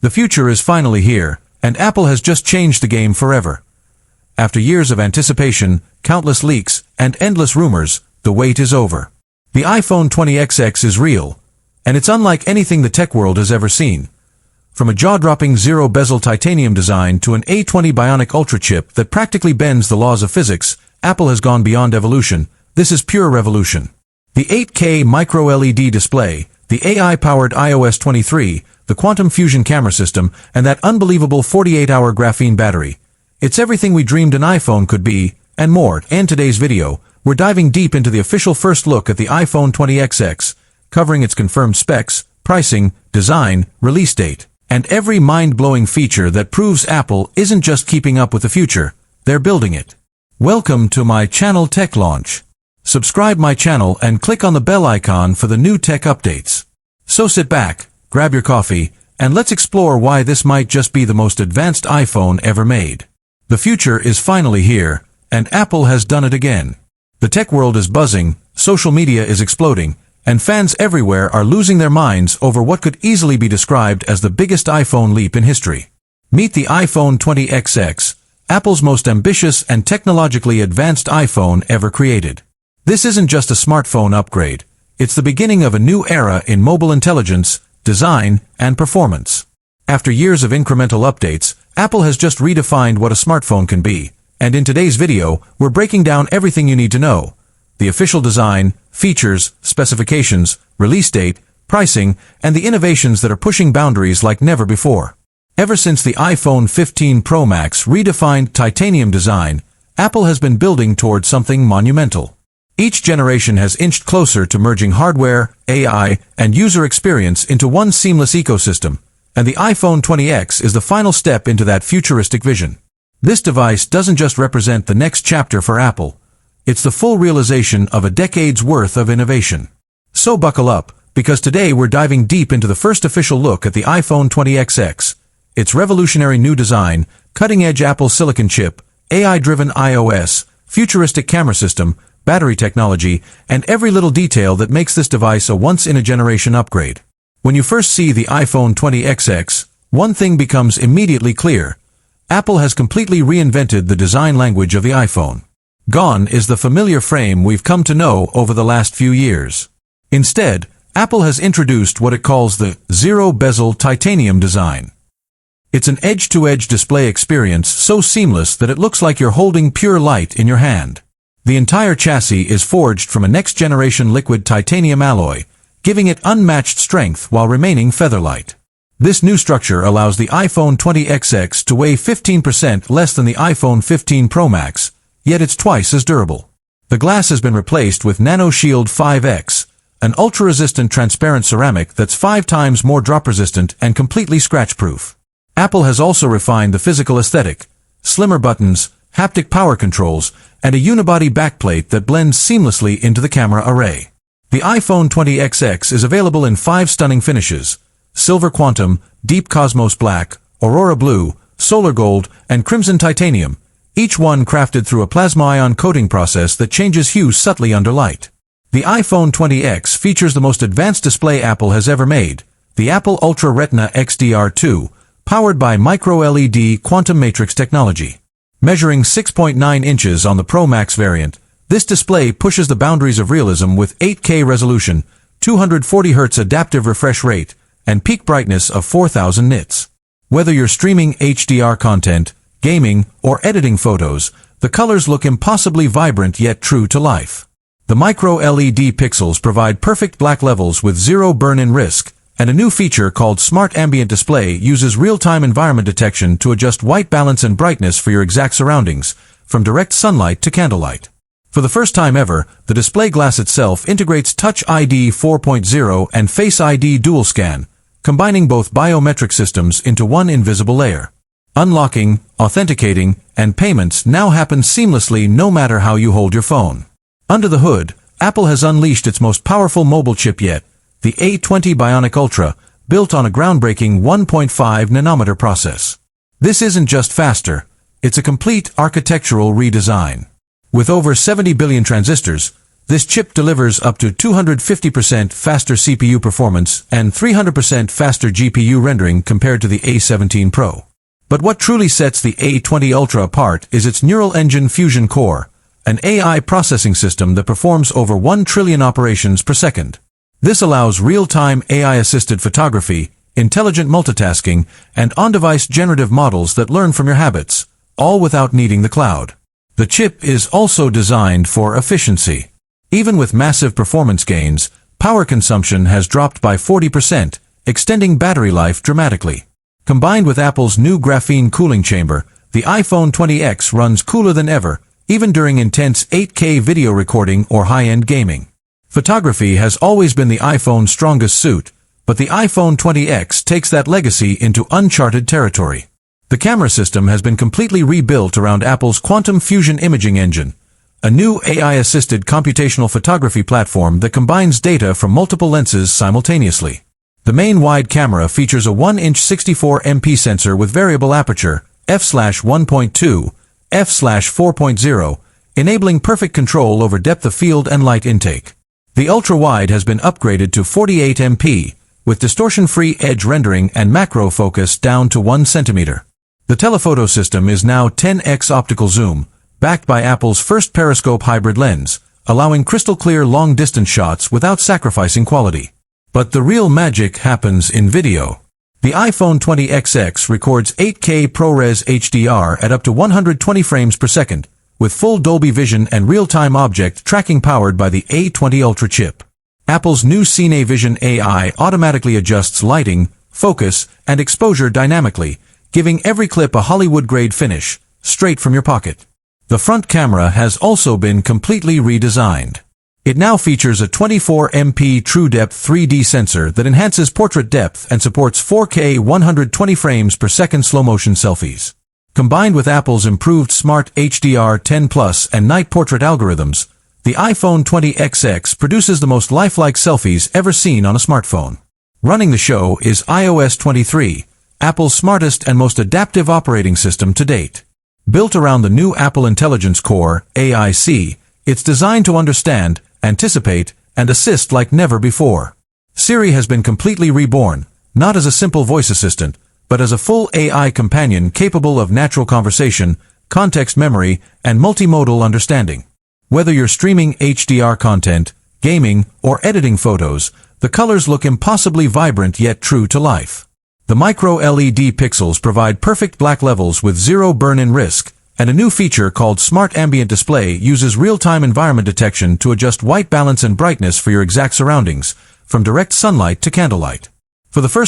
The future is finally here, and Apple has just changed the game forever. After years of anticipation, countless leaks, and endless rumors, the wait is over. The iPhone 20XX is real, and it's unlike anything the tech world has ever seen. From a jaw-dropping zero-bezel titanium design to an A20 Bionic Ultra chip that practically bends the laws of physics, Apple has gone beyond evolution. This is pure revolution. The 8K micro-LED display, the AI-powered iOS 23, the quantum fusion camera system, and that unbelievable 48-hour graphene battery. It's everything we dreamed an iPhone could be, and more. In today's video, we're diving deep into the official first look at the iPhone 20XX, covering its confirmed specs, pricing, design, release date, and every mind-blowing feature that proves Apple isn't just keeping up with the future, they're building it. Welcome to my channel Tech Launch. Subscribe my channel and click on the bell icon for the new tech updates. So sit back, grab your coffee, and let's explore why this might just be the most advanced iPhone ever made. The future is finally here, and Apple has done it again. The tech world is buzzing, social media is exploding, and fans everywhere are losing their minds over what could easily be described as the biggest iPhone leap in history. Meet the iPhone 20XX, Apple's most ambitious and technologically advanced iPhone ever created. This isn't just a smartphone upgrade. It's the beginning of a new era in mobile intelligence, design, and performance. After years of incremental updates, Apple has just redefined what a smartphone can be, and in today's video, we're breaking down everything you need to know. The official design, features, specifications, release date, pricing, and the innovations that are pushing boundaries like never before. Ever since the iPhone 15 Pro Max redefined titanium design, Apple has been building towards something monumental. Each generation has inched closer to merging hardware, AI, and user experience into one seamless ecosystem, and the iPhone 20X is the final step into that futuristic vision. This device doesn't just represent the next chapter for Apple. It's the full realization of a decade's worth of innovation. So buckle up, because today we're diving deep into the first official look at the iPhone 20XX, its revolutionary new design, cutting-edge Apple silicon chip, AI-driven iOS, futuristic camera system, battery technology, and every little detail that makes this device a once-in-a-generation upgrade. When you first see the iPhone 20XX, one thing becomes immediately clear. Apple has completely reinvented the design language of the iPhone. Gone is the familiar frame we've come to know over the last few years. Instead, Apple has introduced what it calls the zero-bezel titanium design. It's an edge-to-edge display experience so seamless that it looks like you're holding pure light in your hand. The entire chassis is forged from a next-generation liquid titanium alloy, giving it unmatched strength while remaining feather-light. This new structure allows the iPhone 20XX to weigh 15% less than the iPhone 15 Pro Max, yet it's twice as durable. The glass has been replaced with NanoShield 5X, an ultra-resistant transparent ceramic that's 5 times more drop-resistant and completely scratch-proof. Apple has also refined the physical aesthetic: slimmer buttons, haptic power controls, and a unibody backplate that blends seamlessly into the camera array. The iPhone 20XX is available in 5 stunning finishes: silver quantum, deep cosmos black, aurora blue, solar gold, and crimson titanium, each one crafted through a plasma ion coating process that changes hue subtly under light. The iPhone 20X features the most advanced display Apple has ever made, the Apple Ultra Retina XDR2, powered by micro-LED quantum matrix technology. Measuring 6.9 inches on the Pro Max variant, this display pushes the boundaries of realism with 8K resolution, 240 Hz adaptive refresh rate, and peak brightness of 4000 nits. Whether you're streaming HDR content, gaming, or editing photos, the colors look impossibly vibrant yet true to life. The micro-LED pixels provide perfect black levels with zero burn-in risk, and a new feature called Smart Ambient Display uses real-time environment detection to adjust white balance and brightness for your exact surroundings, from direct sunlight to candlelight. For the first time ever, the display glass itself integrates Touch ID 4.0 and Face ID Dual Scan, combining both biometric systems into one invisible layer. Unlocking, authenticating, and payments now happen seamlessly no matter how you hold your phone. Under the hood, Apple has unleashed its most powerful mobile chip yet, the A20 Bionic Ultra, built on a groundbreaking 1.5 nanometer process. This isn't just faster, it's a complete architectural redesign. With over 70 billion transistors, This chip delivers up to 250% faster CPU performance and 300% faster GPU rendering compared to the A17 Pro. But what truly sets the A20 Ultra apart is its Neural Engine Fusion Core, an AI processing system that performs over 1 trillion operations per second. This allows real-time AI-assisted photography, intelligent multitasking, and on-device generative models that learn from your habits, all without needing the cloud. The chip is also designed for efficiency. Even with massive performance gains, power consumption has dropped by 40%, extending battery life dramatically. Combined with Apple's new graphene cooling chamber, the iPhone 20X runs cooler than ever, even during intense 8K video recording or high-end gaming. Photography has always been the iPhone's strongest suit, but the iPhone 20X takes that legacy into uncharted territory. The camera system has been completely rebuilt around Apple's Quantum Fusion Imaging Engine, a new AI-assisted computational photography platform that combines data from multiple lenses simultaneously. The main wide camera features a 1-inch 64MP sensor with variable aperture, f/1.2, f/4.0, enabling perfect control over depth of field and light intake. The ultra-wide has been upgraded to 48MP, with distortion-free edge rendering and macro focus down to 1 centimeter. The telephoto system is now 10x optical zoom, backed by Apple's first periscope hybrid lens, allowing crystal-clear long-distance shots without sacrificing quality. But the real magic happens in video. The iPhone 20XX records 8K ProRes HDR at up to 120 frames per second, with full Dolby Vision and real-time object tracking powered by the A20 Ultra chip. Apple's new Cine Vision AI automatically adjusts lighting, focus, and exposure dynamically, giving every clip a Hollywood-grade finish, straight from your pocket. The front camera has also been completely redesigned. It now features a 24MP TrueDepth 3D sensor that enhances portrait depth and supports 4K 120 frames per second slow-motion selfies. Combined with Apple's improved Smart HDR 10 Plus and night portrait algorithms, the iPhone 20XX produces the most lifelike selfies ever seen on a smartphone. Running the show is iOS 23, Apple's smartest and most adaptive operating system to date. Built around the new Apple Intelligence Core, AIC, it's designed to understand, anticipate, and assist like never before. Siri has been completely reborn, not as a simple voice assistant, but as a full AI companion capable of natural conversation, context memory, and multimodal understanding. Whether you're streaming HDR content, gaming, or editing photos, the colors look impossibly vibrant yet true to life. The micro-LED pixels provide perfect black levels with zero burn-in risk, and a new feature called Smart Ambient Display uses real-time environment detection to adjust white balance and brightness for your exact surroundings, from direct sunlight to candlelight. For the first